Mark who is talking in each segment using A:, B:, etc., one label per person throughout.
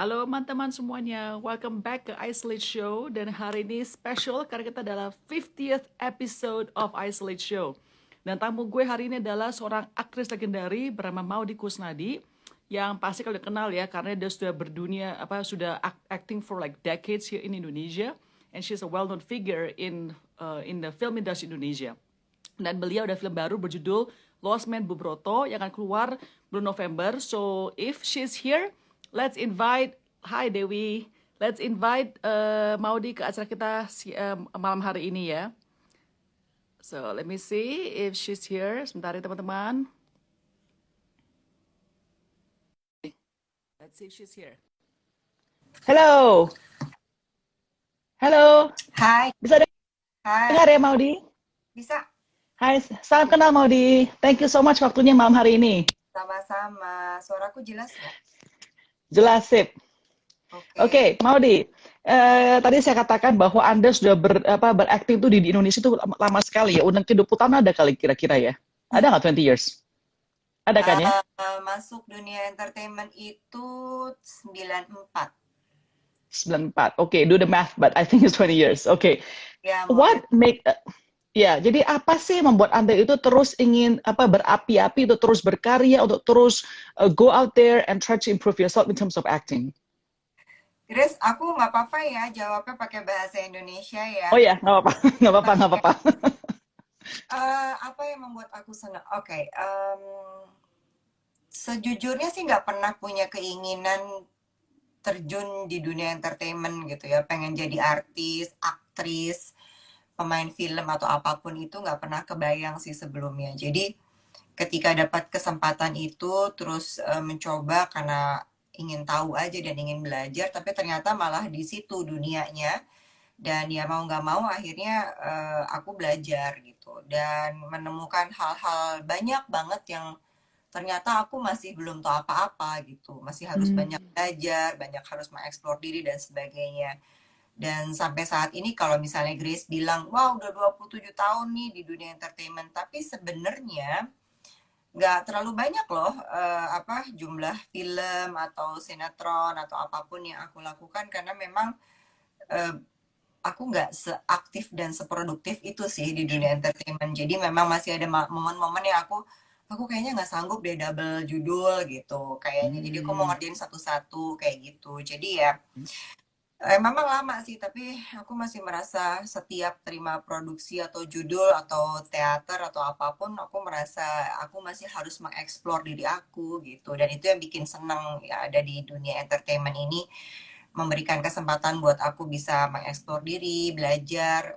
A: Halo teman-teman semuanya, welcome back ke Isolate Show. Dan hari ini special karena kita adalah 50th episode of Isolate Show. Dan tamu gue hari ini adalah seorang aktris legendari bernama Maudy Kusnadi, yang pasti kalian kenal ya karena dia sudah berdunia sudah acting for like decades here in Indonesia, and she's a well-known figure in the film industry Indonesia. Dan beliau ada film baru berjudul Lost Man Bubroto yang akan keluar bulan November. So if she's here, let's invite, hi Dewi, let's invite Maudy ke acara kita malam hari ini ya. So let me see if she's here. Sebentar ya teman-teman. Let's see if she's here. Hello. Halo.
B: Hai,
A: Bisa
B: hai,
A: dengar ya Maudy?
B: bisa
A: Hai, salam kenal Maudy. Thank you so much waktunya malam hari ini.
B: sama-sama. Suaraku jelas nggak?
A: Jelas sip.
B: Oke.
A: Oke, Maudy. Tadi saya katakan bahwa Anda sudah berakting tuh di Indonesia tuh lama sekali ya. Udah 20 tahun ada kali kira-kira ya. Ada nggak 20 years? Ada kan ya?
B: Masuk dunia entertainment itu 94.
A: 94. Oke, do the math, but I think it's 20 years. Oke.
B: Ya, more than.
A: What make ya, jadi apa sih yang membuat Anda itu terus ingin berapi-api untuk terus berkarya, untuk terus go out there and try to improve yourself in terms of acting?
B: Grace, aku nggak apa-apa ya jawabnya pakai bahasa Indonesia ya.
A: Oh ya, nggak apa-apa, nggak apa-apa, nggak apa-apa.
B: Apa yang membuat aku senang? Oke, sejujurnya sih nggak pernah punya keinginan terjun di dunia entertainment gitu ya. Pengen jadi artis, aktris, pemain film atau apapun itu nggak pernah kebayang sih sebelumnya. Jadi ketika dapat kesempatan itu terus mencoba karena ingin tahu aja dan ingin belajar, tapi ternyata malah di situ dunianya. Dan ya mau nggak mau akhirnya aku belajar gitu dan menemukan hal-hal banyak banget yang ternyata aku masih belum tahu apa-apa gitu, masih harus banyak
A: Hmm.
B: belajar, banyak harus mengeksplor diri dan sebagainya. Dan sampai saat ini kalau misalnya Grace bilang, wah udah 27 tahun nih di dunia entertainment, tapi sebenarnya nggak terlalu banyak loh jumlah film atau sinetron atau apapun yang aku lakukan karena memang eh, aku nggak seaktif dan seproduktif itu sih di dunia entertainment. Jadi memang masih ada momen-momen yang aku kayaknya nggak sanggup deh double judul gitu kayaknya. Jadi aku mau
A: Hmm.
B: ngerjain satu-satu kayak gitu. Jadi ya memang lama sih, tapi aku masih merasa setiap terima produksi atau judul atau teater atau apapun, aku merasa aku masih harus mengeksplor diri aku gitu. Dan itu yang bikin seneng ya ada di dunia entertainment ini, memberikan kesempatan buat aku bisa mengeksplor diri, belajar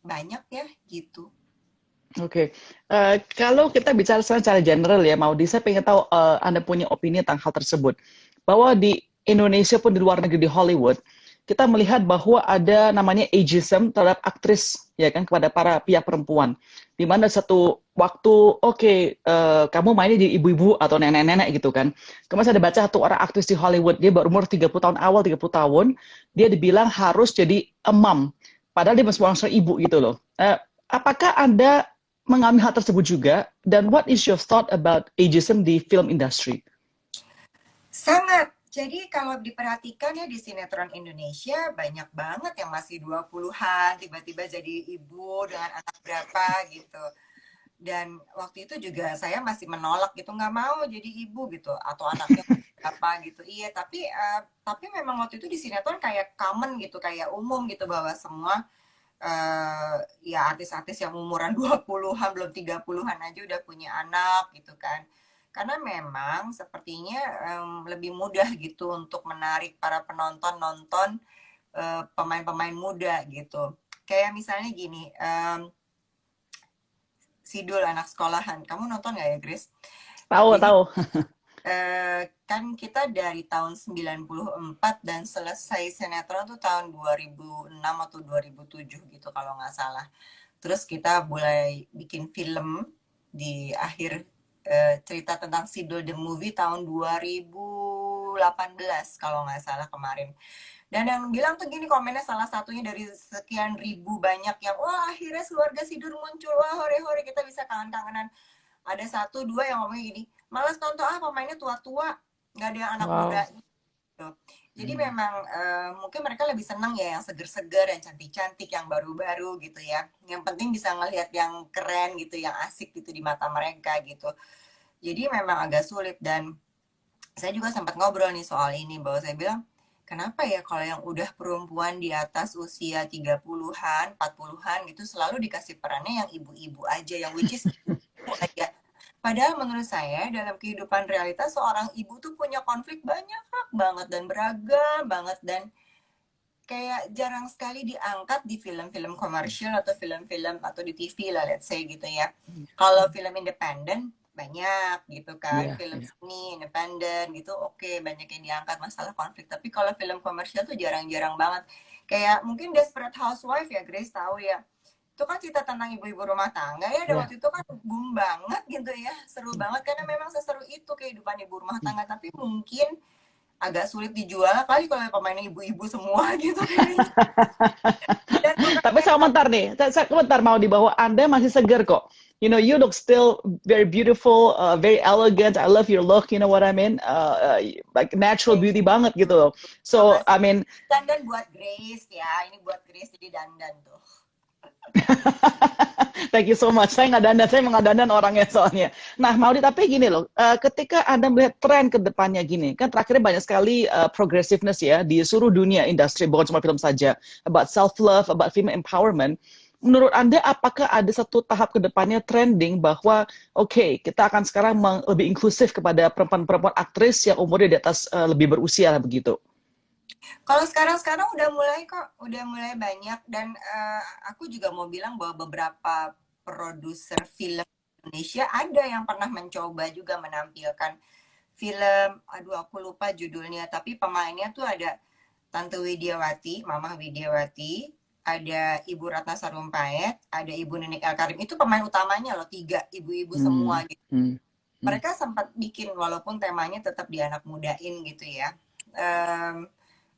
B: banyak ya gitu.
A: Oke, kalau kita bicara secara general ya, Maudi, saya pengen tahu Anda punya opini tentang hal tersebut. Bahwa di Indonesia pun di luar negeri di Hollywood, kita melihat bahwa ada namanya ageism terhadap aktris, ya kan, kepada para pihak perempuan. Di mana satu waktu, oke, kamu mainnya di ibu-ibu atau nenek-nenek gitu kan. Kemarin saya ada baca satu orang aktris di Hollywood, dia berumur 30 tahun awal, 30 tahun, dia dibilang harus jadi a mom. Padahal dia masih seorang ibu gitu loh. Apakah Anda mengalami hal tersebut juga? Dan what is your thought about ageism di film industry?
B: Sangat. Jadi kalau diperhatikan ya di sinetron Indonesia banyak banget yang masih 20-an tiba-tiba jadi ibu dengan anak berapa gitu. Dan waktu itu juga saya masih menolak gitu, nggak mau jadi ibu gitu atau anaknya apa gitu. Iya, tapi memang waktu itu di sinetron kayak common gitu, kayak umum gitu bahwa semua ya artis-artis yang umuran 20-an belum 30-an aja udah punya anak gitu kan. Karena memang sepertinya lebih mudah gitu untuk menarik para penonton nonton pemain-pemain muda gitu. Kayak misalnya gini, Sidul anak sekolahan. Kamu nonton nggak ya, Grace?
A: Tahu,
B: Jadi
A: tahu.
B: kan kita dari tahun 94 dan selesai sinetron tuh tahun 2006 atau 2007 gitu kalau nggak salah. Terus kita mulai bikin film di akhir cerita tentang Sidul the Movie tahun 2018 kalau nggak salah kemarin. Dan yang bilang tuh gini komennya salah satunya dari sekian ribu banyak yang wah akhirnya keluarga Sidul muncul, wah hore-hore kita bisa kangen-kangenan. Ada satu dua yang ngomongnya gini, malas nonton pemainnya tua-tua, nggak ada yang anak muda.
A: Wow.
B: gitu. Jadi memang mungkin mereka lebih senang ya yang seger-seger, yang cantik-cantik, yang baru-baru gitu ya. Yang penting bisa ngelihat yang keren gitu, yang asik gitu di mata mereka gitu. Jadi memang agak sulit dan saya juga sempat ngobrol nih soal ini bahwa saya bilang, kenapa ya kalau yang udah perempuan di atas usia 30-an, 40-an gitu selalu dikasih perannya yang ibu-ibu aja, yang which is ibu aja. Padahal menurut saya dalam kehidupan realitas seorang ibu tuh punya konflik banyak banget dan beragam banget dan kayak jarang sekali diangkat di film-film komersial atau film-film atau di TV lah let's say gitu ya. Kalau film independen banyak gitu kan,
A: Iya,
B: film
A: iya.
B: seni independen gitu oke, banyak yang diangkat masalah konflik. Tapi kalau film komersial tuh jarang-jarang banget. Kayak mungkin Desperate Housewife ya Grace tahu ya. Itu kan cerita tentang ibu-ibu rumah tangga ya, dan
A: Iya.
B: waktu itu kan boom banget gitu ya, seru banget karena memang seseru itu kehidupan ibu rumah tangga. Tapi mungkin agak sulit dijual kali kalau pemainnya ibu-ibu semua gitu kayaknya. Dan bukan
A: Tapi
B: main
A: saya
B: satu.
A: komentar nih, saya komentar mau di bahwa Anda masih segar kok. You know, you look still very beautiful, very elegant. I love your look. You know what I mean? Like natural
B: Thank
A: beauty
B: you.
A: banget gitu. So,
B: Makasih.
A: I mean,
B: Dandan buat Grace ya. Ini buat Grace jadi dandan tuh.
A: thank you so much. Saya nggak dandan orangnya soalnya. Nah, Maudi, tapi gini loh, ketika Anda melihat tren ke depannya gini, kan terakhirnya banyak sekali progressiveness ya di seluruh dunia industri, bukan cuma film saja, about self-love, about female empowerment. Menurut Anda, apakah ada satu tahap ke depannya trending bahwa, oke, kita akan sekarang lebih inklusif kepada perempuan-perempuan aktris yang umurnya di atas lebih berusia lah begitu?
B: Kalau sekarang-sekarang udah mulai kok, udah mulai banyak dan aku juga mau bilang bahwa beberapa produser film Indonesia ada yang pernah mencoba juga menampilkan film, aduh aku lupa judulnya, tapi pemainnya tuh ada Tante Widiawati, Mama Widiawati, ada Ibu Ratna Sarumpait, ada Ibu Nenek El Karim. Itu pemain utamanya loh, tiga ibu-ibu semua
A: Hmm,
B: gitu.
A: hmm, hmm.
B: Mereka sempat bikin walaupun temanya tetap di anak mudain gitu ya. Em,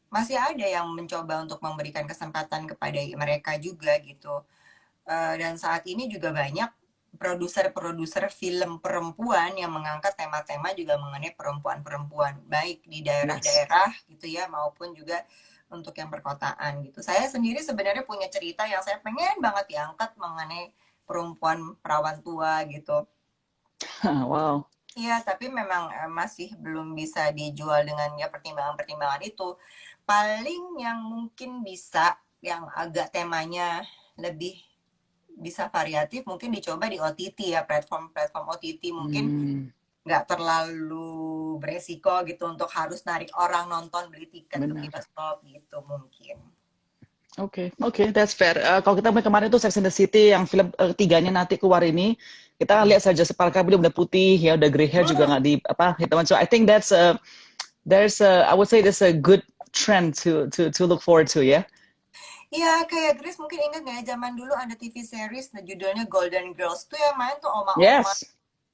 B: Masih ada yang mencoba untuk memberikan kesempatan kepada mereka juga gitu. Dan saat ini juga banyak produser-produser film perempuan yang mengangkat tema-tema juga mengenai perempuan-perempuan, baik di
A: Yes.
B: daerah-daerah gitu ya, maupun juga untuk yang perkotaan gitu. Saya sendiri sebenarnya punya cerita yang saya pengen banget diangkat mengenai perempuan perawan tua gitu.
A: Wow.
B: Iya, tapi memang masih belum bisa dijual dengan ya pertimbangan-pertimbangan itu. Paling yang mungkin bisa, yang agak temanya lebih bisa variatif, mungkin dicoba di OTT ya, platform-platform OTT mungkin
A: Hmm,
B: nggak terlalu beresiko gitu untuk harus narik orang nonton beli tiket ke
A: benar.
B: bioskop gitu mungkin.
A: Oke, oke, that's fair. Kalau kita kemarin itu Sex and the City yang film tiganya nanti keluar ini, kita
B: Hmm.
A: lihat saja Parker dia udah putih ya, udah gray hair juga
B: Hmm.
A: nggak di apa hitam. So I think there's a I would say there's a good trend to look forward to ya.
B: Iya, kayak Grace mungkin ingat nggak ya, zaman dulu ada TV series nah judulnya Golden Girls tuh yang main tuh oma-oma.
A: Yes,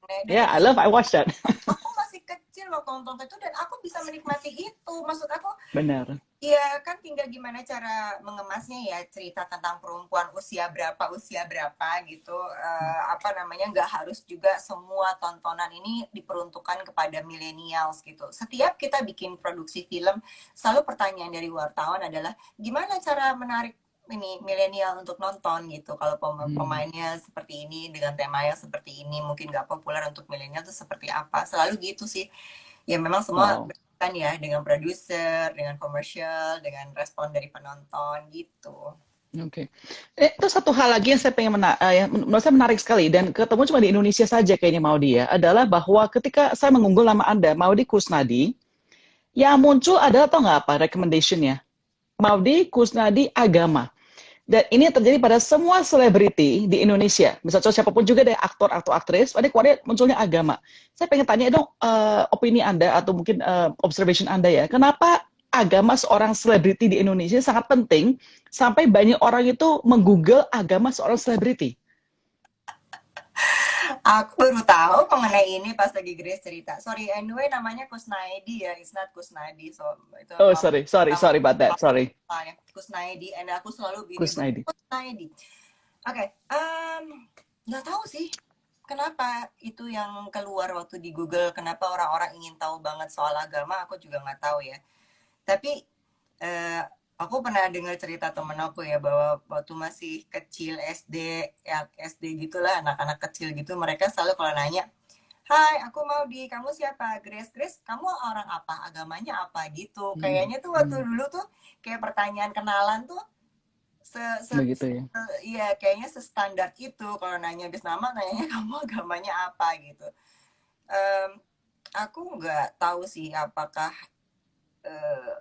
B: Dan
A: yeah,
B: itu
A: I watched that.
B: aku masih kecil waktu nonton itu dan aku bisa menikmati itu. Maksud aku,
A: Benar.
B: ya kan tinggal gimana cara mengemasnya ya, cerita tentang perempuan usia berapa gitu. Apa namanya, nggak harus juga semua tontonan ini diperuntukkan kepada millennials gitu. Setiap kita bikin produksi film, selalu pertanyaan dari wartawan adalah gimana cara menarik ini milenial untuk nonton gitu. Kalau
A: Hmm.
B: pemainnya seperti ini dengan tema yang seperti ini mungkin nggak populer untuk milenial itu seperti apa. Selalu gitu sih. Ya memang semua
A: Wow.
B: berkaitan ya dengan produser, dengan komersial, dengan respon dari penonton gitu.
A: Oke. Itu satu hal lagi yang saya pengen yang menurut saya menarik sekali dan ketemu cuma di Indonesia saja kayaknya Maudi ya, adalah bahwa ketika saya mengunggul nama Anda, Maudi Kusnadi, yang muncul adalah tau nggak apa recommendationnya? Maudi Kusnadi agama. Dan ini terjadi pada semua selebriti di Indonesia. Misalnya siapapun juga deh aktor atau aktris, pada keluarnya munculnya agama. Saya pengen tanya dong opini Anda atau mungkin observation Anda ya. Kenapa agama seorang selebriti di Indonesia sangat penting sampai banyak orang itu menggoogle agama seorang selebriti?
B: Aku baru tahu mengenai ini pas lagi Grace cerita. Sorry, anyway namanya Kusnaidi ya, it's not Kusnadi. So itu
A: Oh,
B: maaf nama
A: sorry about that. Sorry.
B: saya Kusnaidi, and aku selalu menyebut
A: Kusnaidi.
B: Kusnaidi. Oke, nggak tahu sih kenapa itu yang keluar waktu di Google. Kenapa orang-orang ingin tahu banget soal agama? Aku juga nggak tahu ya. Tapi aku pernah dengar cerita temen aku ya bahwa waktu masih kecil SD, ya SD gitulah, anak-anak kecil gitu, mereka selalu kalau nanya, "Hai, aku mau di kamu siapa? Grace, Grace, kamu orang apa? Agamanya apa?" gitu.
A: Hmm,
B: Kayaknya tuh waktu
A: hmm,
B: dulu tuh kayak pertanyaan kenalan tuh se, se,
A: begitu ya.
B: iya kayaknya standar itu kalau nanya bis nama nanyanya kamu agamanya apa gitu. Em, aku nggak tahu sih apakah eh,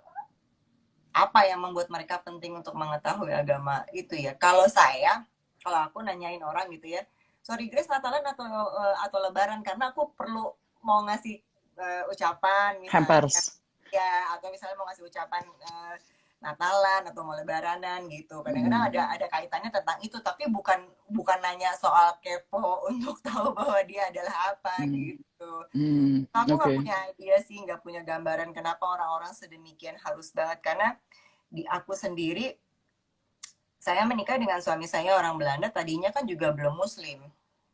B: apa yang membuat mereka penting untuk mengetahui agama itu ya. Kalau aku nanyain orang gitu ya, sorry Grace Natalan atau Lebaran karena aku perlu mau ngasih ucapan misalnya
A: Hampers.
B: ya atau misalnya mau ngasih ucapan Natalan atau mau Lebaranan gitu. Kadang-kadang
A: Hmm,
B: ada kaitannya tentang itu, tapi bukan bukan nanya soal kepo untuk tahu bahwa dia adalah apa
A: hmm,
B: gitu.
A: hmm,
B: Aku
A: oke.
B: nggak punya idea sih, nggak punya gambaran kenapa orang-orang sedemikian harus banget karena di aku sendiri saya menikah dengan suami saya orang Belanda tadinya kan juga belum Muslim.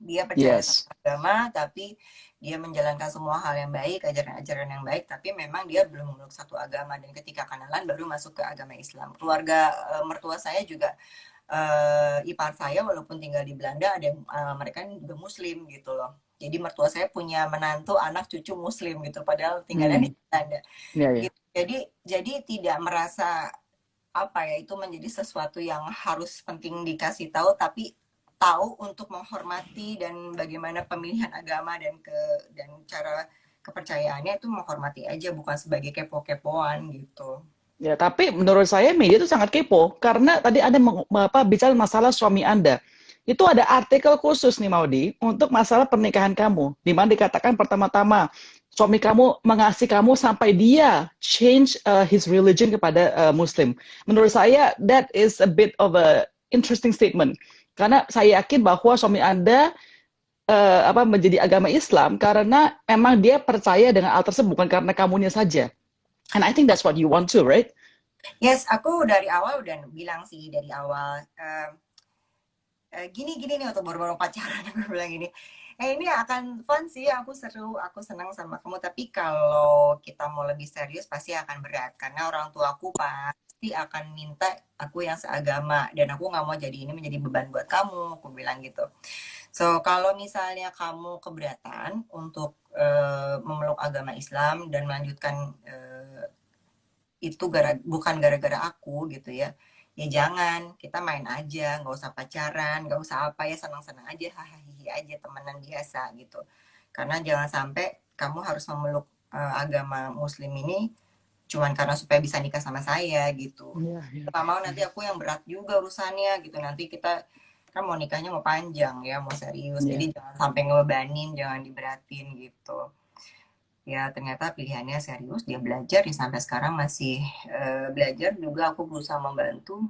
B: Dia percaya sama
A: Yes.
B: agama tapi dia menjalankan semua hal yang baik, ajaran-ajaran yang baik, tapi memang dia belum memeluk satu agama dan ketika kenalan baru masuk ke agama Islam. Keluarga mertua saya juga ipar saya walaupun tinggal di Belanda ada mereka juga Muslim gitu loh. Jadi mertua saya punya menantu anak cucu Muslim gitu padahal tinggalnya di
A: Hmm,
B: Belanda.
A: ya ya.
B: Gitu. Jadi tidak merasa apa ya itu menjadi sesuatu yang harus penting dikasih tahu tapi tahu untuk menghormati dan bagaimana pemilihan agama dan cara kepercayaannya itu menghormati aja bukan sebagai kepo-kepoan gitu.
A: Ya, tapi menurut saya media itu sangat kepo karena tadi Anda bicara masalah suami Anda. Itu ada artikel khusus nih Maudi untuk masalah pernikahan kamu, di mana dikatakan pertama-tama suami kamu mengasihi kamu sampai dia change his religion kepada Muslim. Menurut saya that is a bit of a interesting statement karena saya yakin bahwa suami Anda menjadi agama Islam karena emang dia percaya dengan hal tersebut bukan karena kamunya saja. And I think that's what you want too, right?
B: Yes, aku dari awal udah bilang sih dari awal gini-gini nih waktu baru-baru pacaran aku bilang gini. Ini akan fun sih, aku seru, aku senang sama kamu. Tapi kalau kita mau lebih serius pasti akan berat karena orang tua aku pasti akan minta aku yang seagama dan aku nggak mau jadi ini menjadi beban buat kamu. Aku bilang gitu. So kalau misalnya kamu keberatan untuk memeluk agama Islam dan melanjutkan itu bukan gara-gara aku gitu ya ya jangan kita main aja nggak usah pacaran nggak usah apa ya senang-senang aja hahaha aja temenan biasa gitu karena jangan sampai kamu harus memeluk agama Muslim ini cuman karena supaya bisa nikah sama saya gitu
A: Iya, iya.
B: nggak mau nanti aku yang berat juga urusannya gitu nanti kita kan mau nikahnya mau panjang ya mau serius
A: Iya.
B: jadi jangan sampai ngebebanin jangan diberatin gitu ya ternyata pilihannya serius dia belajar ya sampai sekarang masih belajar juga aku berusaha membantu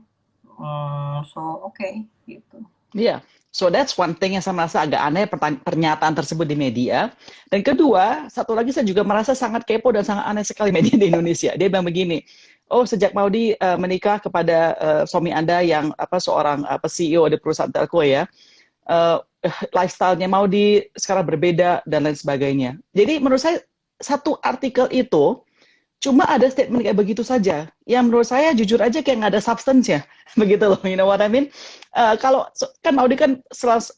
B: so okay, gitu.
A: Iya. So that's one thing yang saya merasa agak aneh pernyataan tersebut di media. Dan kedua, satu lagi saya juga merasa sangat kepo dan sangat aneh sekali media di Indonesia. Dia bilang begini, oh sejak Maudi menikah kepada suami Anda yang seorang CEO di perusahaan telco ya, uh, lifestyle-nya Maudi sekarang berbeda dan lain sebagainya. Jadi menurut saya satu artikel itu cuma ada statement kayak begitu saja. Yang menurut saya jujur aja kayak nggak ada substance-nya. Begitu loh, you know what I mean? Kalau kan Maudi kan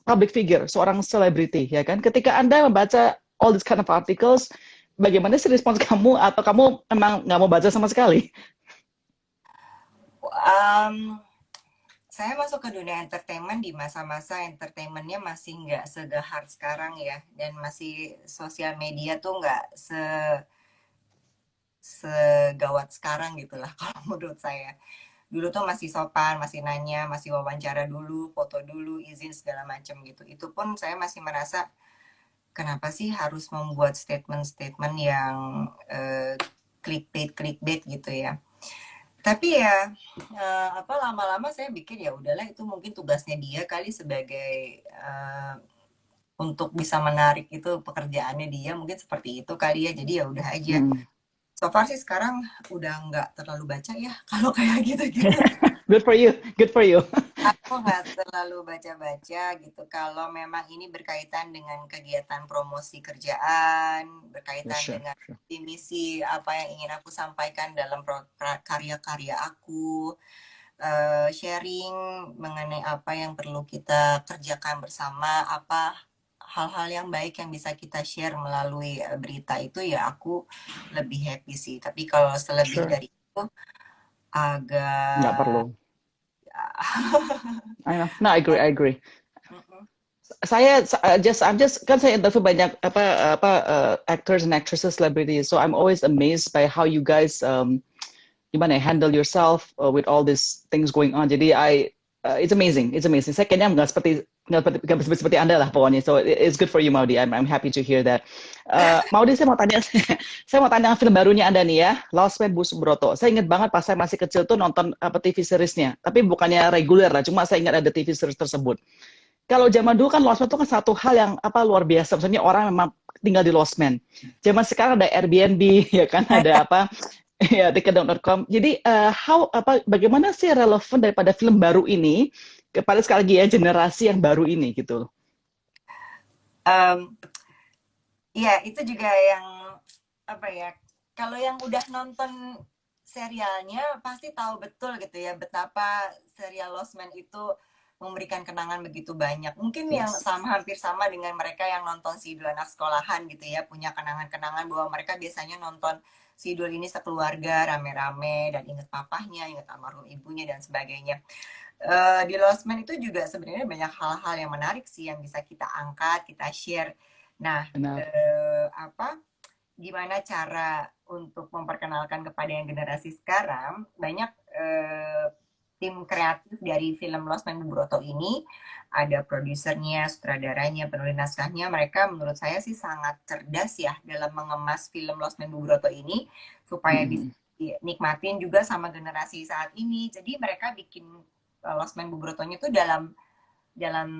A: public figure, seorang selebriti, ya kan? Ketika Anda membaca all this kind of articles, bagaimana sih respons kamu atau kamu emang nggak mau baca sama sekali?
B: um, saya masuk ke dunia entertainment di masa-masa entertainmentnya masih nggak segahar sekarang ya dan masih sosial media tuh nggak segawat sekarang gitulah kalau menurut saya dulu tuh masih sopan, masih nanya, masih wawancara dulu, foto dulu, izin segala macam gitu. Itu pun saya masih merasa kenapa sih harus membuat statement-statement yang clickbait gitu ya. Tapi ya apa lama-lama saya pikir ya udahlah itu mungkin tugasnya dia kali sebagai untuk bisa menarik itu pekerjaannya dia mungkin seperti itu kali ya. Jadi ya udah aja.
A: Hmm.
B: So far sih sekarang udah nggak terlalu baca ya kalau kayak gitu-gitu.
A: Good for you, good for you.
B: Aku nggak terlalu baca-baca gitu. Kalau memang ini berkaitan dengan kegiatan promosi kerjaan,
C: Yeah,
B: berkaitan
C: sure,
B: dengan
C: sure.
B: visi misi apa yang ingin aku sampaikan dalam karya-karya aku, sharing mengenai apa yang perlu kita kerjakan bersama, apa hal-hal yang baik yang bisa kita share melalui berita itu, ya aku lebih happy sih. Tapi kalau selebih
C: Sure.
B: dari itu
C: Nggak
B: agak
C: perlu.
B: ya.
C: I know. No, I agree, I agree.
B: Mm-mm.
C: I'm just kan saya interview banyak actors and actresses, celebrities. So I'm always amazed by how you guys gimana ya, handle yourself with all these things going on. Jadi it's amazing, it's amazing. Saya kayaknya nggak seperti Anda lah pokoknya. So it's good for you, Maudi. I'm happy to hear that. Maudi, saya mau tanya, saya mau tanya film barunya Anda nih ya, Lost Man Bu Subroto. Saya ingat banget pas saya masih kecil tuh nonton TV seriesnya, tapi bukannya reguler lah, cuma saya ingat ada TV series tersebut. Kalau zaman dulu kan Lost Man itu kan satu hal yang luar biasa. Maksudnya orang memang tinggal di Lost Man. Zaman sekarang ada Airbnb, ya kan, ada apa, ya tiket.com. Jadi bagaimana sih relevan daripada film baru ini kepada sekali lagi ya generasi yang baru ini gitu.
B: Em, Iya, itu juga yang apa ya? Kalau yang udah nonton serialnya pasti tahu betul gitu ya betapa serial Lost Man itu memberikan kenangan begitu banyak. Mungkin yang
C: Yes.
B: hampir sama dengan mereka yang nonton Sidul anak sekolahan gitu ya, punya kenangan-kenangan bahwa mereka biasanya nonton Sidul ini sekeluarga rame-rame dan inget papahnya, inget almarhum ibunya dan sebagainya. Di Lost Man itu juga sebenarnya banyak hal-hal yang menarik sih yang bisa kita angkat, kita share. Nah,
C: Benar.
B: gimana cara untuk memperkenalkan kepada yang generasi sekarang? Banyak tim kreatif dari film Lost Man Broto ini, ada produsernya, sutradaranya, penulis naskahnya. Mereka menurut saya sih sangat cerdas ya dalam mengemas film Lost Man Broto ini supaya bisa
C: Mm-hmm.
B: dinikmatin juga sama generasi saat ini. Jadi mereka bikin Lost Man Brotonya tuh dalam dalam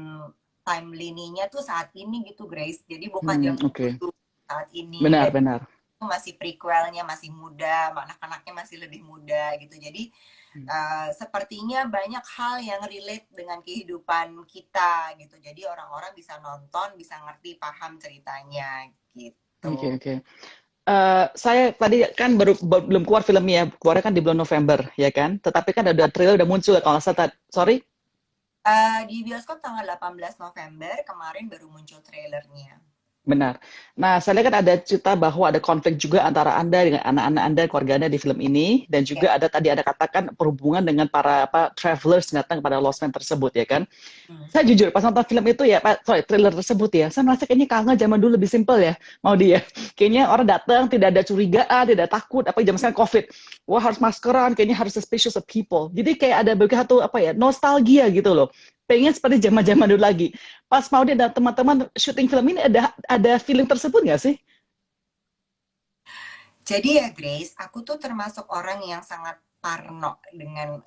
B: timeline-nya tuh saat ini gitu, Grace. Jadi bukan zaman
C: Okay.
B: dulu, saat ini.
C: Benar,
B: Dan
C: benar.
B: itu masih prequelnya, masih muda, anak-anaknya masih lebih muda gitu. Jadi sepertinya banyak hal yang relate dengan kehidupan kita gitu. Jadi orang-orang bisa nonton, bisa ngerti, paham ceritanya
C: Oke,
B: gitu.
C: oke. Saya tadi kan belum keluar filmnya, keluarnya kan di bulan November, ya kan? Tetapi kan ada trailer udah muncul kalau nggak salah. Sorry?
B: Di bioskop tanggal 18 November kemarin baru muncul trailernya.
C: Benar. Nah, saya lihat kan ada cerita bahwa ada konflik juga antara Anda dengan anak-anak Anda, keluarga Anda di film ini, dan
B: Ya.
C: juga tadi ada katakan perhubungan dengan para travelers yang datang kepada Lost Man tersebut, ya kan? Saya jujur pas nonton film itu ya, trailer tersebut ya, saya merasa kayaknya kangen zaman dulu lebih simpel ya, mau dia. Kayaknya orang datang tidak ada curigaan, tidak takut, apa zaman sekarang COVID. Wah harus maskeran, kayaknya harus suspicious of people. Jadi kayak ada begitu nostalgia gitu loh. Pengen seperti zaman-zaman dulu lagi. Pas mau dia dan teman-teman syuting film ini ada feeling tersebut nggak sih?
B: Jadi ya Grace, aku tuh termasuk orang yang sangat parno dengan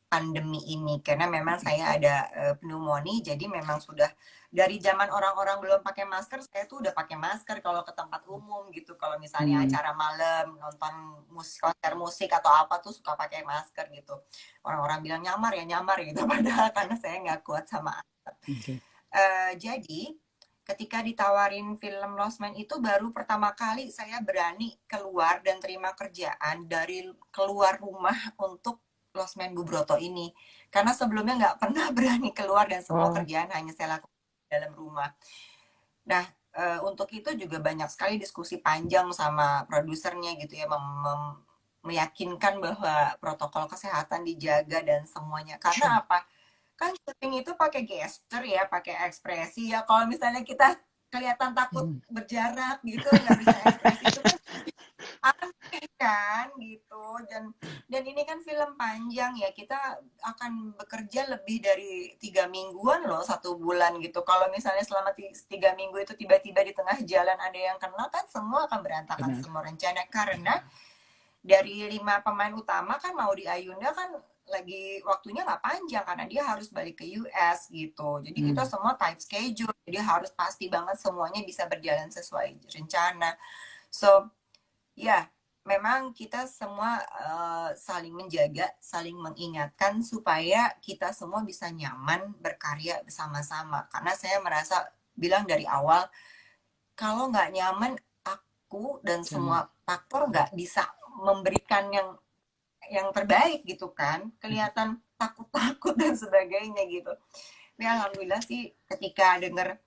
B: pandemi ini karena memang saya ada pneumonia, jadi memang sudah dari zaman orang-orang belum pakai masker, saya tuh udah pakai masker kalau ke tempat umum gitu. Kalau misalnya
C: Hmm,
B: acara malam, nonton konser musik atau apa tuh suka pakai masker gitu. Orang-orang bilang nyamar gitu, padahal karena saya nggak kuat sama
C: okay.
B: jadi ketika ditawarin film Lost Man itu baru pertama kali saya berani keluar dan terima kerjaan dari keluar rumah untuk Lost Man Bubroto ini. Karena sebelumnya nggak pernah berani keluar dan semua
C: Oh,
B: kerjaan hanya saya lakukan di dalam rumah. Nah, untuk itu juga banyak sekali diskusi panjang sama produsernya gitu ya, meyakinkan bahwa protokol kesehatan dijaga dan semuanya.
C: sure.
B: Karena apa? Kan syuting itu pakai gesture ya, pakai ekspresi ya. Kalau misalnya kita kelihatan takut
C: Hmm.
B: berjarak gitu, nggak bisa ekspresi itu kan aneh kan gitu. Dan ini kan film panjang ya, kita akan bekerja lebih dari 3 mingguan loh, 1 bulan gitu. Kalau misalnya selama 3 minggu itu tiba-tiba di tengah jalan ada yang kena, kan semua akan berantakan
C: Benar.
B: semua rencana. Karena dari 5 pemain utama kan Maudy Ayunda kan lagi waktunya nggak panjang karena dia harus balik ke US gitu. Jadi kita
C: Hmm.
B: semua tight schedule, jadi harus pasti banget semuanya bisa berjalan sesuai rencana. So, ya, memang kita semua saling menjaga, saling mengingatkan supaya kita semua bisa nyaman berkarya bersama-sama. Karena saya merasa bilang dari awal, kalau nggak nyaman, aku dan
C: Jangan.
B: semua aktor nggak bisa memberikan yang terbaik gitu kan. Kelihatan takut-takut dan sebagainya gitu. Tapi alhamdulillah sih ketika denger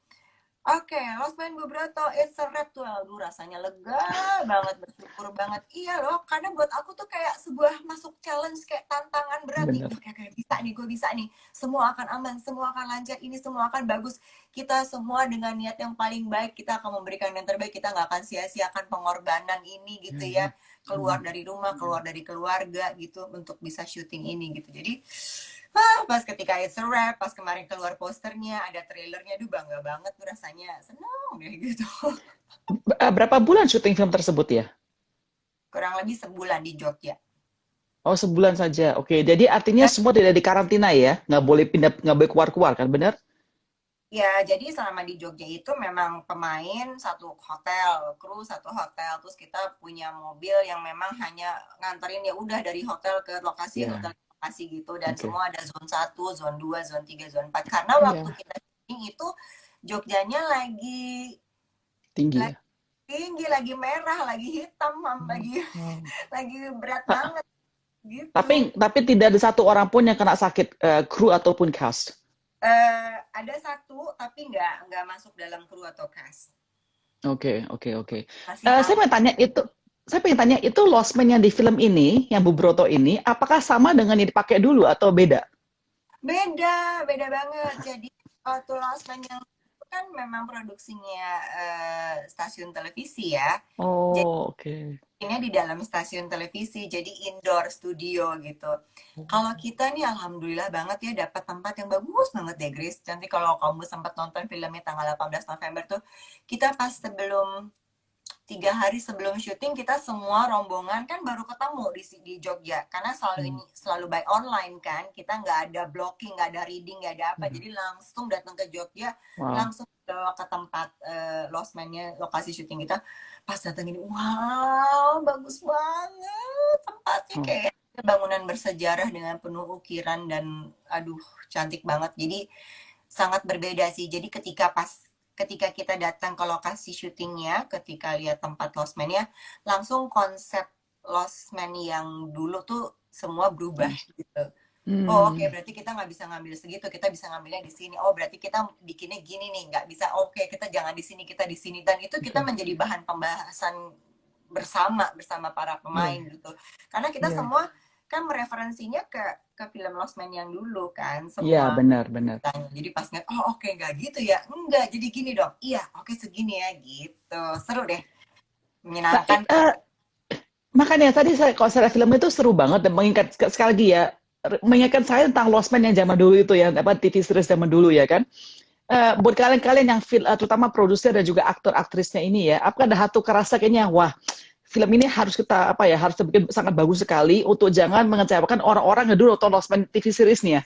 B: oke, Losmen Bobroto, it's a wrap tuh. Aduh, rasanya lega banget, bersyukur banget. Iya loh, karena buat aku tuh kayak sebuah masuk challenge, kayak tantangan berat nih.
C: Benar.
B: Oke, kayak bisa nih, gue bisa nih. Semua akan aman, semua akan lancar, ini semua akan bagus. Kita semua dengan niat yang paling baik, kita akan memberikan yang terbaik. Kita nggak akan sia-siakan pengorbanan ini gitu ya. Keluar dari rumah, keluar dari keluarga gitu, untuk bisa syuting ini gitu. Jadi, pas ketika it's a wrap, pas kemarin keluar posternya, ada trailernya, aduh bangga banget tuh rasanya, seneng deh gitu.
C: Berapa bulan syuting film tersebut ya?
B: Kurang lebih sebulan di Jogja.
C: Oh, sebulan saja. Oke, jadi artinya
B: Dan
C: semua tidak dikarantina ya? Nggak boleh pindah, nggak boleh keluar-keluar kan, benar?
B: ya, jadi selama di Jogja itu memang pemain satu hotel, kru satu hotel, terus kita punya mobil yang memang hanya nganterin ya udah dari hotel ke lokasi,
C: Ya,
B: hotel ke lokasi gitu, dan
C: oke.
B: semua ada zone 1, zone 2, zone 3, zone 4. Karena waktu
C: Iya,
B: kita syuting itu Jogjanya lagi
C: tinggi ya.
B: lagi tinggi, lagi merah, lagi hitam,
C: Hmm.
B: lagi
C: Hmm.
B: lagi berat
C: Ta-
B: banget gitu.
C: tapi tidak ada satu orang pun yang kena sakit, kru ataupun cast.
B: Ada satu tapi nggak masuk dalam kru atau cast.
C: Oke, oke, oke.
B: Masih
C: Saya
B: aman.
C: mau tanya itu, saya pengen tanya itu Lost Man yang di film ini, yang Bu Broto ini, apakah sama dengan yang dipakai dulu atau beda?
B: Beda banget. Jadi waktu Last Man yang itu kan memang produksinya stasiun televisi ya. Jadi
C: Oh, oke.
B: ini di dalam stasiun televisi, jadi indoor studio gitu. Kalau kita nih alhamdulillah banget ya dapat tempat yang bagus banget deh Grace. Nanti kalau kamu sempat nonton filmnya tanggal 18 November tuh, kita pas sebelum 3 hari sebelum syuting kita semua rombongan kan baru ketemu di Jogja karena selalu
C: Hmm.
B: ini selalu by online kan, kita nggak ada blocking, nggak ada reading, nggak ada apa,
C: Hmm.
B: jadi langsung datang ke Jogja,
C: Wow.
B: langsung ke tempat Lost Man-nya, lokasi syuting kita. Pas datang ini, wow bagus banget tempatnya,
C: Oh.
B: kayak bangunan bersejarah dengan penuh ukiran dan aduh cantik banget. Jadi sangat berbeda sih. Jadi ketika kita datang ke lokasi syutingnya, ketika lihat tempat Lost Man-nya, langsung konsep Lost Man yang dulu tuh semua berubah gitu. Oh oke,
C: Hmm.
B: berarti kita nggak bisa ngambil segitu, kita bisa ngambilnya di sini. Oh berarti kita bikinnya gini nih, nggak bisa. Oke, kita jangan di sini, kita di sini. Dan itu kita
C: Oke.
B: menjadi bahan pembahasan bersama para
C: Iya,
B: pemain gitu. Karena kita
C: iya.
B: semua kan mereferensinya ke film Lost Man yang dulu kan,
C: Iya,
B: semua
C: benar, benar.
B: tanya. Jadi pas ngeliat, oh oke nggak gitu ya, enggak, jadi gini dong, iya oke segini ya gitu, seru deh,
C: Nah,
B: menyenangkan.
C: makanya tadi saya kalau saya lihat film itu seru banget dan mengingat sekali lagi ya, mengingatkan saya tentang Lost Man yang zaman dulu itu ya, apa TV series zaman dulu ya kan. Buat kalian-kalian yang terutama produser dan juga aktor-aktrisnya ini ya, apakah ada satu kerasa kayaknya, wah, film ini harus kita apa ya, harus dibikin sangat bagus sekali untuk jangan mengecewakan orang-orang yang dulu nonton Lost Man TV seriesnya.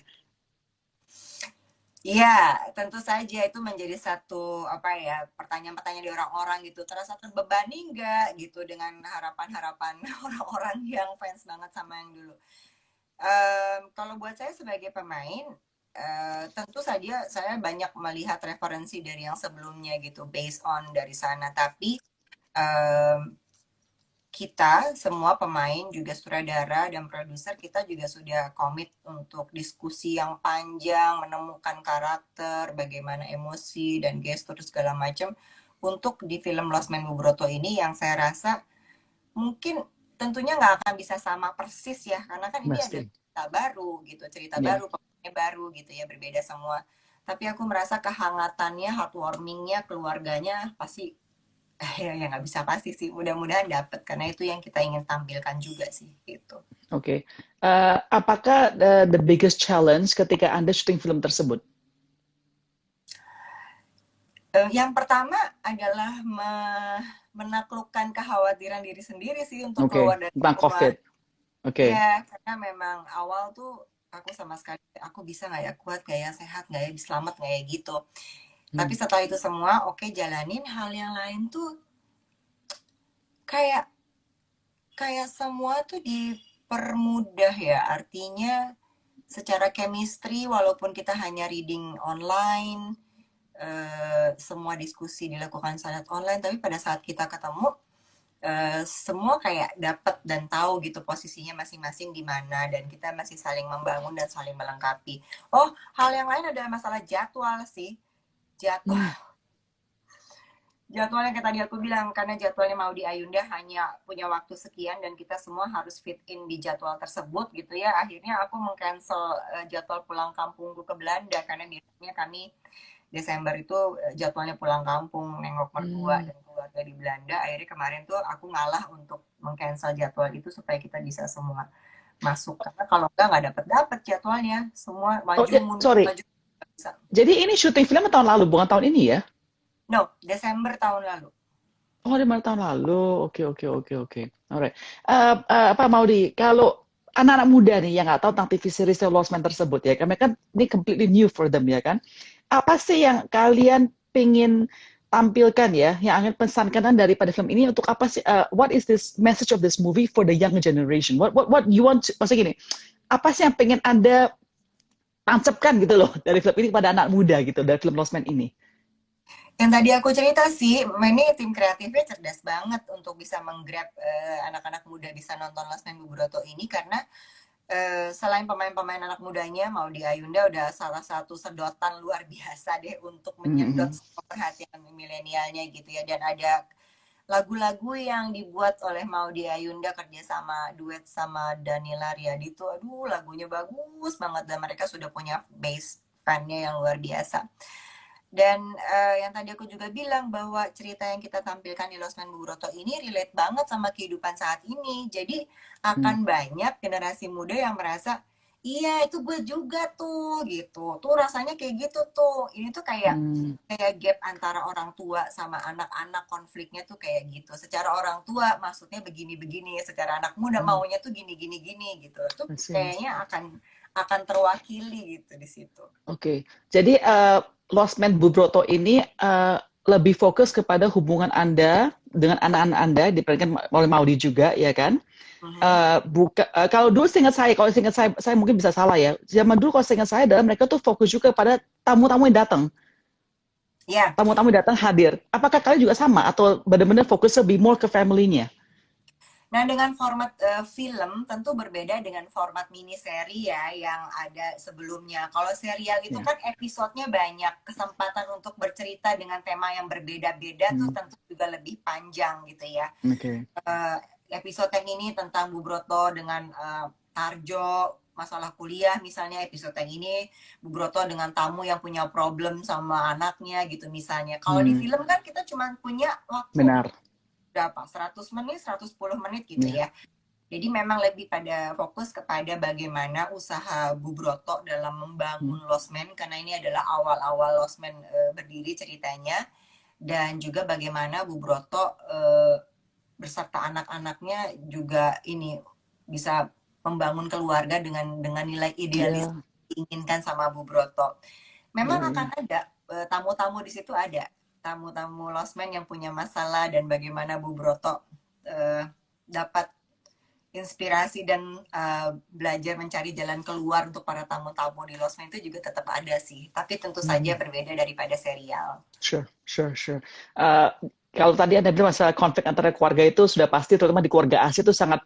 B: Iya, tentu saja itu menjadi satu apa ya, pertanyaan-pertanyaan di orang-orang gitu, terasa terbebani nggak gitu dengan harapan-harapan orang-orang yang fans banget sama yang dulu. Kalau buat saya sebagai pemain, tentu saja saya banyak melihat referensi dari yang sebelumnya gitu, based on dari sana. Tapi kita semua pemain juga sutradara dan produser kita juga sudah komit untuk diskusi yang panjang, menemukan karakter, bagaimana emosi dan gestur segala macam untuk di film Lost Man Bubroto ini, yang saya rasa mungkin tentunya nggak akan bisa sama persis ya, karena kan ini ada
C: Pasti.
B: cerita baru gitu, cerita
C: Ya.
B: baru, pemainnya baru gitu ya, berbeda semua. Tapi aku merasa kehangatannya, heartwarmingnya, keluarganya pasti ya nggak bisa pasti sih. Mudah-mudahan dapet karena itu yang kita ingin tampilkan juga sih gitu.
C: Oke. Apakah the biggest challenge ketika Anda syuting film tersebut?
B: Yang pertama adalah menaklukkan kekhawatiran diri sendiri sih untuk
C: Oke,
B: keluar dari
C: tentang
B: rumah.
C: COVID. Oke.
B: Ya, karena memang awal tuh aku sama sekali, aku bisa nggak ya, kuat nggak ya, sehat nggak ya, selamat nggak ya gitu. Tapi
C: Hmm.
B: setelah itu semua, oke jalanin. Hal yang lain tuh kayak kayak semua tuh dipermudah ya, artinya secara chemistry walaupun kita hanya reading online, semua diskusi dilakukan sangat online, tapi pada saat kita ketemu semua kayak dapat dan tahu gitu posisinya masing-masing di mana, dan kita masih saling membangun dan saling melengkapi. Oh, hal yang lain adalah masalah jadwal sih. Jadwal
C: Hmm.
B: jadwalnya kayak tadi aku bilang, karena jadwalnya mau di Ayunda hanya punya waktu sekian dan kita semua harus fit in di jadwal tersebut gitu ya. Akhirnya aku mengcancel jadwal pulang kampungku ke Belanda, karena biasanya kami Desember itu jadwalnya pulang kampung, nengok mertua
C: Hmm.
B: dan keluarga di Belanda. Akhirnya kemarin tuh aku ngalah untuk mengcancel jadwal itu supaya kita bisa semua masuk. Karena kalau nggak dapat jadwalnya, semua
C: Oh
B: maju
C: ya,
B: mundur
C: sorry.
B: maju nggak bisa.
C: Jadi ini syuting film tahun lalu, bukan tahun ini ya?
B: No, Desember tahun lalu.
C: Oh, 5 tahun lalu. Oke, oke, oke, oke. Alright. Apa Maudi, kalau anak-anak muda nih yang nggak tahu tentang TV series The Lost Man tersebut ya, kami kan ini completely new for them ya kan. Apa sih yang kalian pengen tampilkan ya, yang ingin pesankan daripada film ini untuk apa sih? What is this message of this movie for the younger generation? What you want? Maksudnya gini, apa sih yang pengen Anda tancapkan gitu loh dari film ini kepada anak muda gitu dari film Lost Man ini?
B: Yang tadi aku cerita sih, ini tim kreatifnya cerdas banget untuk bisa menggrab anak-anak muda bisa nonton Last Man Bubroto ini, karena selain pemain-pemain anak mudanya, mau di Ayunda udah salah satu sedotan luar biasa deh untuk menyedot
C: Mm-hmm.
B: semua perhatian milenialnya gitu ya. Dan ada lagu-lagu yang dibuat oleh Maudy Ayunda kerjasama duet sama Danila Riyadi tuh, aduh lagunya bagus banget, dan mereka sudah punya base fan-nya yang luar biasa. Dan yang tadi aku juga bilang bahwa cerita yang kita tampilkan di Losmen Bubroto ini relate banget sama kehidupan saat ini. Jadi akan banyak generasi muda yang merasa, iya itu gue juga tuh gitu. Tuh rasanya kayak gitu tuh. Ini tuh kayak
C: Hmm.
B: kayak gap antara orang tua sama anak-anak, konfliknya tuh kayak gitu. Secara orang tua maksudnya begini-begini, secara anak muda
C: Hmm.
B: maunya tuh gini-gini gitu. Itu
C: I see.
B: kayaknya akan terwakili gitu di situ.
C: Oke, jadi Lost Man Bubroto ini lebih fokus kepada hubungan Anda dengan anak-anak Anda, diperankan oleh Maudi juga, ya kan?
B: Mhm.
C: Kalau dulu seingat saya, kalau seingat saya mungkin bisa salah ya. Zaman dulu kalau seingat saya, adalah mereka tuh fokus juga pada tamu-tamu yang datang,
B: Ya,
C: tamu-tamu yang datang hadir. Apakah kalian juga sama atau benar-benar fokus lebih more ke family-nya?
B: nah dengan format film tentu berbeda dengan format mini seri ya yang ada sebelumnya. Kalau serial itu
C: Ya.
B: kan episodenya banyak, kesempatan untuk bercerita dengan tema yang berbeda-beda tuh
C: Hmm.
B: tentu juga lebih panjang gitu ya.
C: Oke.
B: Episode yang ini tentang Bu Broto dengan Tarjo, masalah kuliah misalnya. Episode yang ini Bu Broto dengan tamu yang punya problem sama anaknya gitu misalnya. Kalau di
C: Hmm.
B: film kan kita cuma punya waktu
C: Benar.
B: berapa, 100 menit, 110 menit gitu
C: Ya.
B: ya. Jadi memang lebih pada fokus kepada bagaimana usaha Bu Broto dalam
C: Hmm.
B: membangun Losmen, karena ini adalah awal-awal Losmen berdiri ceritanya, dan juga bagaimana Bu Broto beserta anak-anaknya juga ini bisa membangun keluarga dengan nilai idealis
C: Ya.
B: diinginkan sama Bu Broto. Memang
C: Ya.
B: akan ada tamu-tamu di situ, ada tamu-tamu Losmen yang punya masalah, dan bagaimana Bu Broto dapat inspirasi dan belajar mencari jalan keluar untuk para tamu-tamu di Losmen itu juga tetap ada sih, tapi tentu saja berbeda daripada serial.
C: Sure, sure, sure. Kalau tadi Anda bilang masalah konflik antara keluarga itu sudah pasti, terutama di keluarga Asia itu sangat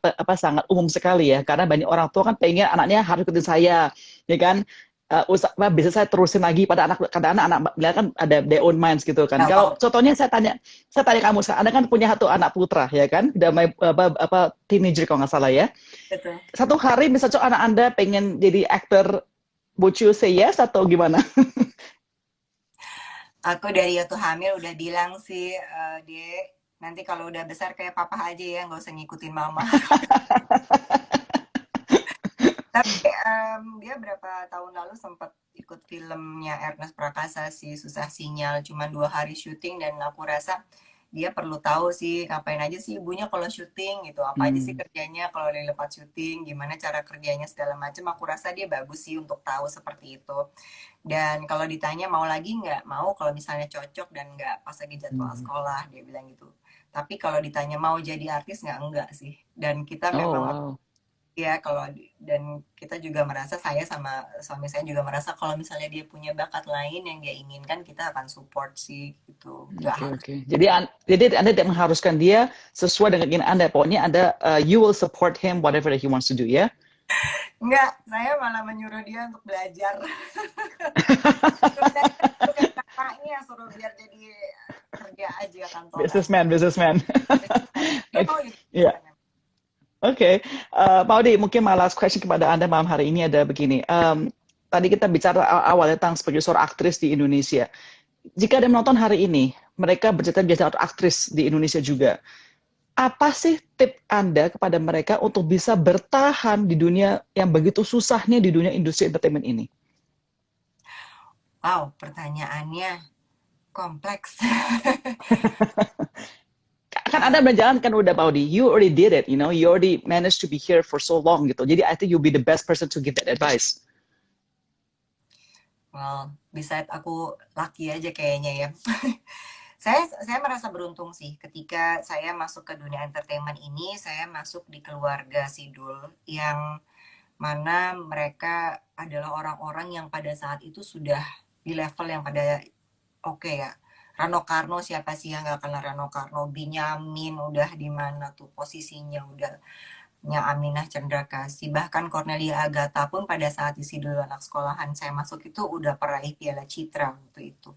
C: umum sekali ya, karena banyak orang tua kan pengen anaknya harus ikutin saya, ya kan? Bisa saya terusin lagi pada anak, karena anak bilang kan ada their own minds gitu kan.
B: Nggak mau.
C: Kalau contohnya saya tanya kamu, Anda kan punya satu anak putra ya kan, udah teenager kalau nggak salah ya.
B: Betul.
C: Satu hari bisa anak Anda pengen jadi aktor, would you say yes atau gimana?
B: Aku dari waktu hamil udah bilang sih, Dek, nanti kalau udah besar kayak papa aja ya, nggak usah ngikutin mama. Tapi dia berapa tahun lalu sempat ikut filmnya Ernest Prakasa sih, Susah Sinyal, cuma 2 hari syuting, dan aku rasa dia perlu tahu sih ngapain aja sih ibunya kalau syuting gitu, apa aja sih kerjanya kalau di tempat syuting, gimana cara kerjanya segala macam. Aku rasa dia bagus sih untuk tahu seperti itu. Dan kalau ditanya mau lagi nggak, mau kalau misalnya cocok dan nggak pas lagi jadwal sekolah, dia bilang gitu. Tapi kalau ditanya mau jadi artis enggak sih. Dan kita
C: Oh
B: memang
C: wow.
B: ya dan kita juga merasa, saya sama suami saya juga merasa kalau misalnya dia punya bakat lain yang dia inginkan, kita akan support sih gitu. Nggak
C: Oke
B: harus.
C: oke. Jadi Anda tidak mengharuskan dia sesuai dengan keinginan Anda. Pokoknya Anda you will support him whatever that he wants to do ya.
B: Enggak, saya malah menyuruh dia untuk belajar. Suruh belajar bukan bapaknya, suruh biar jadi kerja aja kantoran.
C: Businessman.
B: Dia mau jadi
C: Ya.
B: businessman.
C: Oke, Pak Odi, mungkin my last question kepada Anda malam hari ini ada begini. Tadi kita bicara awal tentang sebagai seorang aktris di Indonesia. Jika ada menonton hari ini, mereka bercita-cita jadi aktris di Indonesia juga. Apa sih tip Anda kepada mereka untuk bisa bertahan di dunia yang begitu susahnya di dunia industri entertainment ini?
B: Wow, pertanyaannya kompleks.
C: Kan Anda menjalankan udah Pak Odi, you already did it, you know, you already managed to be here for so long gitu. Jadi I think you'll be the best person to give that advice.
B: Well, bisa aku lucky aja kayaknya ya. Saya merasa beruntung sih ketika saya masuk ke dunia entertainment ini. Saya masuk di keluarga Sidul yang mana mereka adalah orang-orang yang pada saat itu sudah di level yang pada oke ya. Rano Karno, siapa sih yang nggak kenal Rano Karno? Benyamin udah di mana tuh posisinya, udah Aminah Cendrakasih, bahkan Cornelia Agatha pun pada saat isi dulu anak sekolahan saya masuk itu udah peraih Piala Citra waktu itu.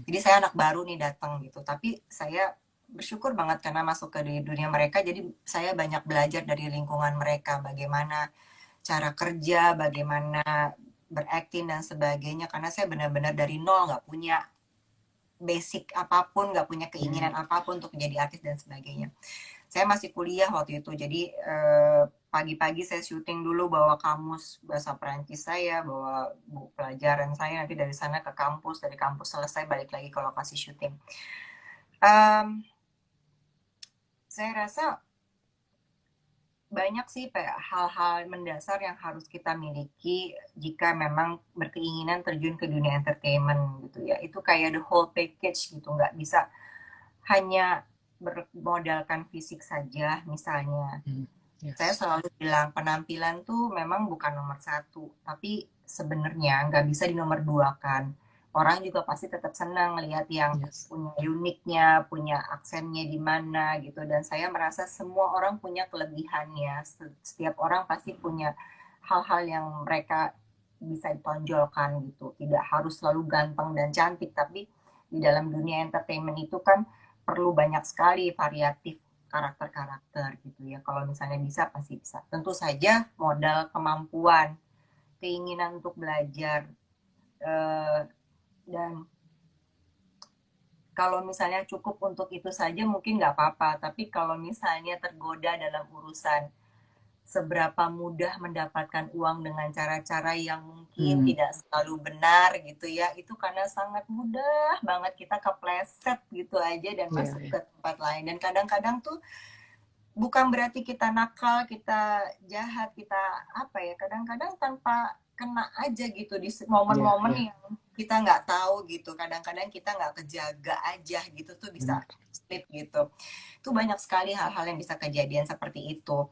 B: Jadi saya anak baru nih datang gitu, tapi saya bersyukur banget karena masuk ke dunia mereka, jadi saya banyak belajar dari lingkungan mereka, bagaimana cara kerja, bagaimana berakting dan sebagainya, karena saya benar-benar dari nol, nggak punya basic apapun, nggak punya keinginan apapun untuk menjadi artis dan sebagainya. Saya masih kuliah waktu itu, jadi pagi-pagi saya syuting dulu, bawa kamus bahasa Perancis saya, bawa buku pelajaran saya, nanti dari sana ke kampus, dari kampus selesai balik lagi ke lokasi syuting. Saya rasa banyak sih hal-hal mendasar yang harus kita miliki jika memang berkeinginan terjun ke dunia entertainment gitu ya. Itu kayak the whole package gitu, nggak bisa hanya bermodalkan fisik saja misalnya.
C: Yes.
B: Saya selalu bilang penampilan tuh memang bukan nomor satu, tapi sebenarnya nggak bisa dinomor dua kan. Orang juga pasti tetap senang lihat yang punya uniknya, punya aksennya di mana gitu. Dan saya merasa semua orang punya kelebihannya. Setiap orang pasti punya hal-hal yang mereka bisa ditonjolkan gitu. Tidak harus selalu ganteng dan cantik, tapi di dalam dunia entertainment itu kan perlu banyak sekali variatif karakter-karakter gitu ya. Kalau misalnya bisa, pasti bisa. Tentu saja modal kemampuan, keinginan untuk belajar, dan kalau misalnya cukup untuk itu saja mungkin nggak apa-apa. Tapi kalau misalnya tergoda dalam urusan seberapa mudah mendapatkan uang dengan cara-cara yang mungkin tidak selalu benar gitu ya, itu karena sangat mudah banget kita kepleset gitu aja dan masuk ke tempat lain. Dan kadang-kadang tuh bukan berarti kita nakal, kita jahat, kita apa ya, kadang-kadang tanpa kena aja gitu di momen-momen yang kita nggak tahu gitu. Kadang-kadang kita nggak kejaga aja gitu tuh bisa slip gitu. Itu banyak sekali hal-hal yang bisa kejadian seperti itu.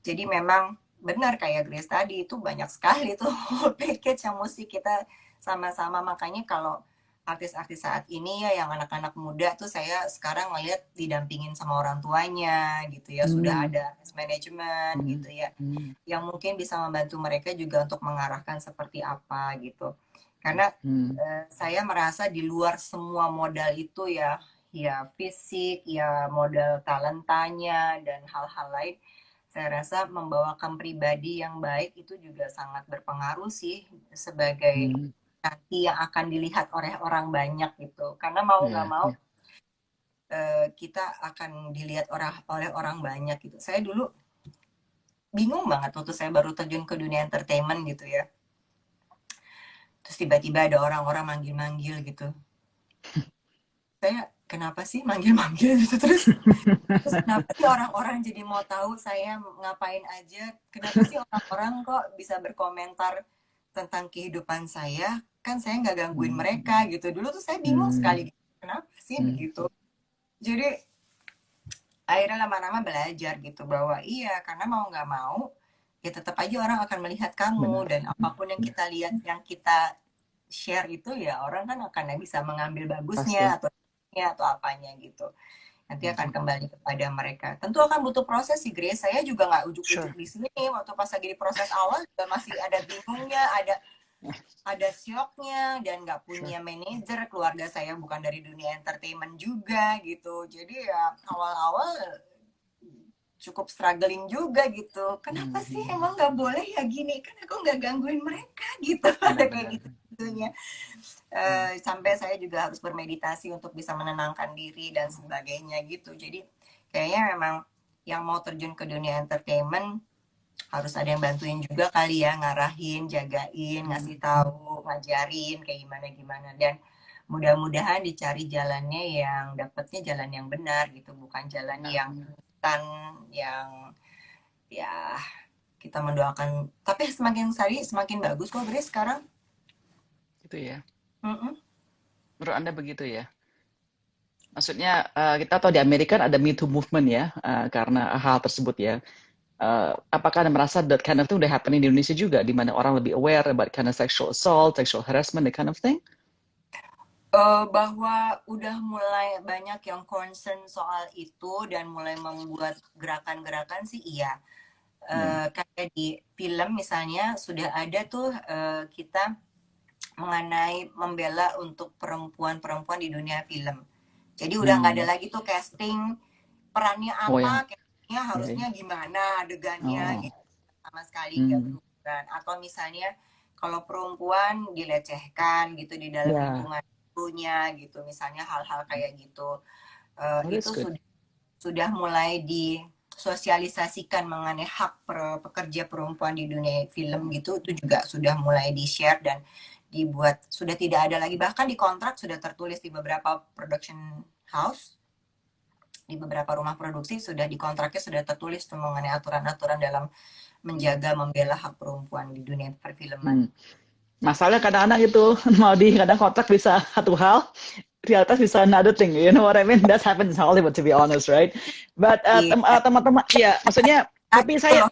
B: Jadi memang benar kayak Grace tadi, itu banyak sekali tuh package yang mesti kita sama-sama. Makanya kalau artis-artis saat ini ya yang anak-anak muda tuh saya sekarang ngeliat didampingin sama orang tuanya gitu ya, sudah ada manajemen gitu ya, yang mungkin bisa membantu mereka juga untuk mengarahkan seperti apa gitu. Karena saya merasa di luar semua modal itu ya fisik, ya modal talentanya dan hal-hal lain, saya rasa membawakan pribadi yang baik itu juga sangat berpengaruh sih sebagai nanti yang akan dilihat oleh orang banyak gitu. Karena mau nggak mau kita akan dilihat oleh orang banyak gitu. Saya dulu bingung banget waktu saya baru terjun ke dunia entertainment gitu ya. Terus tiba-tiba ada orang-orang manggil-manggil gitu. Saya kenapa sih manggil-manggil gitu terus kenapa sih orang-orang jadi mau tahu saya ngapain aja? Kenapa sih orang-orang kok bisa berkomentar tentang kehidupan saya? Kan saya nggak gangguin mereka gitu. Dulu tuh saya bingung sekali, kenapa sih begitu? Jadi akhirnya lama-lama belajar gitu bahwa iya, karena mau nggak mau ya tetap aja orang akan melihat kamu,
C: Benar.
B: dan apapun yang kita lihat, yang kita share itu ya orang kan akan bisa mengambil
C: Pasti.
B: bagusnya atau apanya gitu. Nanti akan kembali kepada mereka. Tentu akan butuh proses sih, Grace. Saya juga nggak ujuk-ujuk
C: Sure.
B: di sini. Waktu pas lagi di proses awal juga masih ada bingungnya, ada syoknya, dan nggak punya manajer. Keluarga saya bukan dari dunia entertainment juga gitu. Jadi ya awal-awal cukup struggling juga gitu. Kenapa sih emang nggak boleh ya gini? Kan aku nggak gangguin mereka gitu. Ada kayak gitu gitunya. Sampai saya juga harus bermeditasi untuk bisa menenangkan diri dan sebagainya gitu. Jadi kayaknya memang yang mau terjun ke dunia entertainment harus ada yang bantuin juga kali ya, ngarahin, jagain, ngasih tahu, ngajarin kayak gimana. Dan mudah-mudahan dicari jalannya yang dapetnya jalan yang benar gitu, bukan jalan yang instan, yang ya kita mendoakan. Tapi semakin hari semakin bagus kok, Grace, sekarang.
C: Gitu ya.
B: Mm-mm.
C: Menurut Anda begitu ya? Maksudnya kita tahu di Amerika ada Me Too movement ya, karena hal tersebut ya. Apakah Anda merasa that kind of thing udah happening di Indonesia juga, di mana orang lebih aware about kind of sexual assault, sexual harassment, that kind of thing?
B: Bahwa udah mulai banyak yang concern soal itu dan mulai membuat gerakan-gerakan sih iya. Kayak di film misalnya sudah ada tuh kita mengenai membela untuk perempuan-perempuan di dunia film. Jadi udah nggak ada lagi tuh casting perannya
C: Oh yang,
B: apa, castingnya
C: ya,
B: harusnya
C: ya.
B: gimana, adegannya
C: Oh,
B: gitu, sama sekali nggak berubah. Atau misalnya kalau perempuan dilecehkan gitu di dalam
C: ya.
B: lingkungan punya gitu, misalnya hal-hal kayak gitu,
C: Oh,
B: itu
C: that's good.
B: sudah mulai disosialisasikan mengenai hak pekerja perempuan di dunia film gitu, itu juga sudah mulai di-share dan dibuat, sudah tidak ada lagi, bahkan di kontrak sudah tertulis di beberapa production house, di beberapa rumah produksi sudah di kontraknya sudah tertulis tuh mengenai aturan-aturan dalam menjaga membela hak perempuan di dunia perfilman.
C: Masalahnya kadang-kadang itu mau di kadang kontrak bisa satu hal, realitas bisa another thing. You know what I mean? That happens in Hollywood, to be honest, right? But
B: Iya,
C: teman-teman, ya maksudnya, tapi saya
B: loh.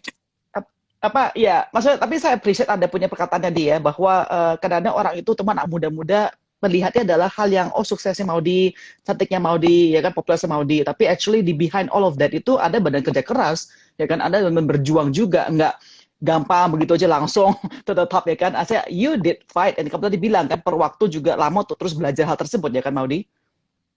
C: apa ya maksudnya, tapi saya appreciate Anda punya perkataannya dia bahwa kadang-kadang orang itu teman anak muda-muda melihatnya adalah hal yang suksesnya Maudi, cantiknya Maudi, ya kan, populernya Maudi, tapi actually di behind all of that itu ada badan kerja keras, ya kan, ada yang berjuang juga, nggak gampang begitu aja langsung to the top, ya kan. Saya you did fight, and kamu tadi bilang kan per waktu juga lama untuk terus belajar hal tersebut, ya kan Maudi?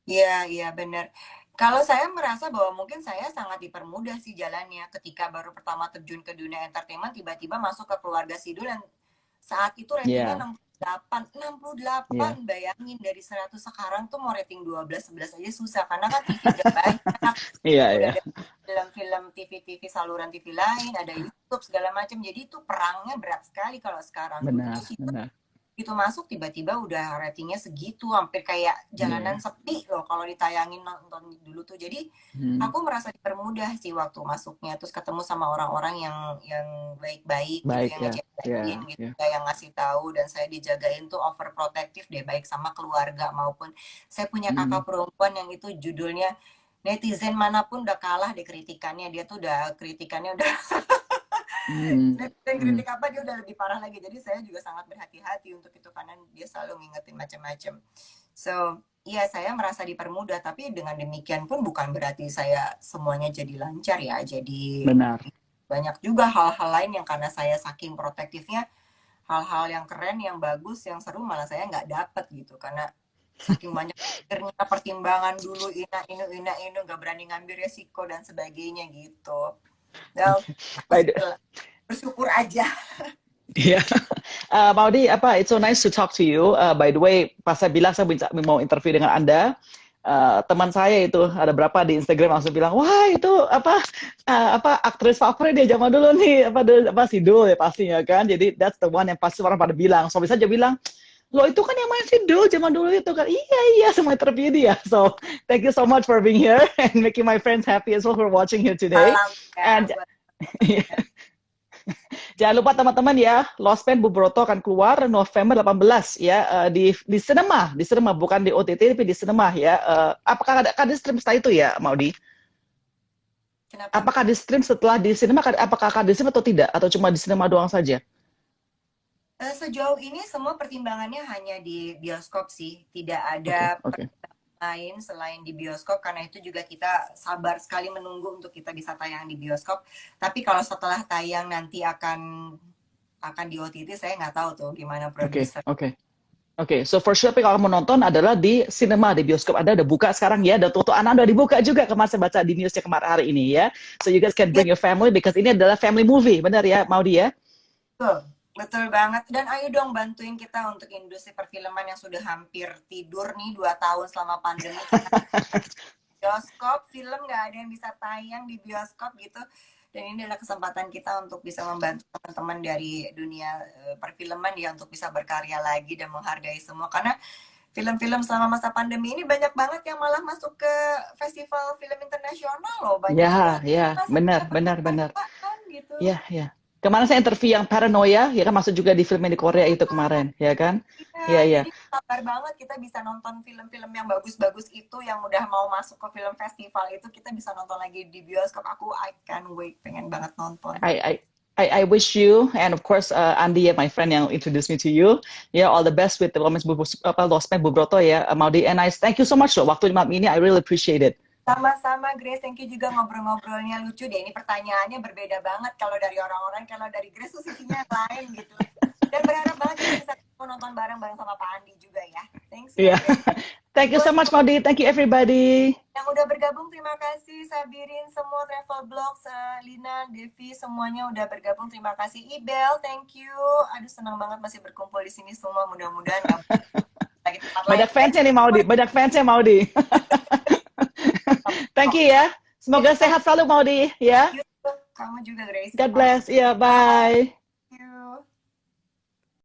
B: Iya, iya benar. Kalau saya merasa bahwa mungkin saya sangat dipermudah sih jalannya ketika baru pertama terjun ke dunia entertainment, tiba-tiba masuk ke keluarga Sidul dan saat itu ratingnya
C: Iya,
B: 68,
C: iya,
B: 68, bayangin dari 100 sekarang tuh mau rating 12, 11 aja susah karena kan TV udah banyak,
C: iya,
B: udah
C: iya,
B: ada film-film TV-TV saluran TV lain, ada YouTube segala macam. Jadi itu perangnya berat sekali kalau sekarang. Dulu tuh
C: benar,
B: Sidul
C: benar,
B: itu masuk tiba-tiba udah ratingnya segitu, hampir kayak jalanan
C: iya.
B: sepi loh kalau ditayangin nonton dulu tuh. Jadi aku merasa dipermudah sih waktu masuknya, terus ketemu sama orang-orang yang baik-baik gitu,
C: Baik
B: yang
C: ya, ya,
B: ngejagain gitu,
C: ya.
B: yang ngasih tahu, dan saya dijagain tuh overprotective deh, baik sama keluarga maupun saya punya kakak perempuan yang itu judulnya netizen manapun udah kalah deh kritikannya, dia tuh udah kritikannya udah
C: Hmm,
B: dan
C: hmm.
B: kritik apa dia udah lebih parah lagi. Jadi saya juga sangat berhati-hati untuk itu karena dia selalu ngingetin macam-macam. So iya, saya merasa dipermudah, tapi dengan demikian pun bukan berarti saya semuanya jadi lancar ya. Jadi
C: Benar.
B: banyak juga hal-hal lain yang karena saya saking protektifnya, hal-hal yang keren, yang bagus, yang seru malah saya nggak dapet gitu karena saking banyak pikirnya, pertimbangan dulu, ina nggak berani ngambil resiko dan sebagainya gitu. Well, aku
C: By
B: sih
C: the,
B: bersyukur aja.
C: yeah. Maudi, apa? It's so nice to talk to you. By the way, pas saya bilang saya mau interview dengan Anda, teman saya itu ada berapa di Instagram langsung bilang, wah itu apa aktris favorit dia zaman dulu nih, apa Sidul ya pastinya kan. Jadi that's the one yang pasti orang pada bilang. So bisa aja bilang, Lo itu kan yang main Sidul zaman dulu itu kan. Iya, semua interview dia. So, thank you so much for being here and making my friends happy as well for watching here today.
B: Salam ya
C: And
B: buat
C: jangan lupa teman-teman ya, Lost Pen Bu Broto akan keluar November 18 ya di sinema bukan di OTT tapi di sinema ya. Apakah ada stream setelah itu ya, Maudi?
B: kenapa?
C: Apakah di stream setelah di sinema? Apakah akan di stream atau tidak? Atau cuma di sinema doang saja?
B: Sejauh ini semua pertimbangannya hanya di bioskop sih, tidak
C: Oke,
B: ada
C: oke.
B: lain selain di bioskop karena itu juga kita sabar sekali menunggu untuk kita bisa tayang di bioskop. Tapi kalau setelah tayang nanti akan di OTT saya nggak tahu tuh gimana produser.
C: Oke, so for sure tapi kalau mau nonton adalah di sinema, di bioskop ada udah buka sekarang ya, dan tutup anak udah dibuka juga kemarin saya baca di newsnya kemarin hari ini ya. So you guys can bring your family because ini adalah family movie, benar ya, Maudi ya?
B: Betul banget. Dan ayo dong bantuin kita untuk industri perfilman yang sudah hampir tidur nih 2 tahun selama pandemi. Bioskop, film nggak ada yang bisa tayang di bioskop gitu. Dan ini adalah kesempatan kita untuk bisa membantu teman-teman dari dunia perfilman ya untuk bisa berkarya lagi dan menghargai semua. Karena film-film selama masa pandemi ini banyak banget yang malah masuk ke festival film internasional loh. Banyak
C: Ya, benar.
B: gitu.
C: Ya. Kemarin saya interview yang Paranoia, ya kan masuk juga di film yang di Korea itu kemarin, ya kan? Iya.
B: Jadi sabar banget kita bisa nonton film-film yang bagus-bagus itu yang udah mau masuk ke film festival itu kita bisa nonton lagi di bioskop. I can't wait, pengen banget nonton.
C: I wish you and of course Andy ya, my friend yang introduced me to you. Yeah, all the best with the Lost Pen Bu Broto ya, Maudi. And I thank you so much loh waktu malam ini. I really appreciate it.
B: Sama-sama Grace, thank you juga ngobrol-ngobrolnya lucu deh. Ini pertanyaannya berbeda banget kalau dari orang-orang, kalau dari Grace tuh sisinya lain gitu. Dan berharap banget kita bisa nonton bareng-bareng sama Pak Andi juga ya. Thanks ya.
C: Yeah. Thank you so much Maudi. Thank you everybody.
B: Yang udah bergabung terima kasih. Sabirin semua Travel Blogs, Lina, Devi semuanya udah bergabung. Terima kasih Ibel, thank you. Aduh senang banget masih berkumpul di sini semua. Mudah-mudahan lagi tempat lain.
C: Banyak fansnya Maudi. Thank you ya. Semoga sehat selalu Maudi ya.
B: Kamu juga Grace.
C: God bless. Yeah, bye.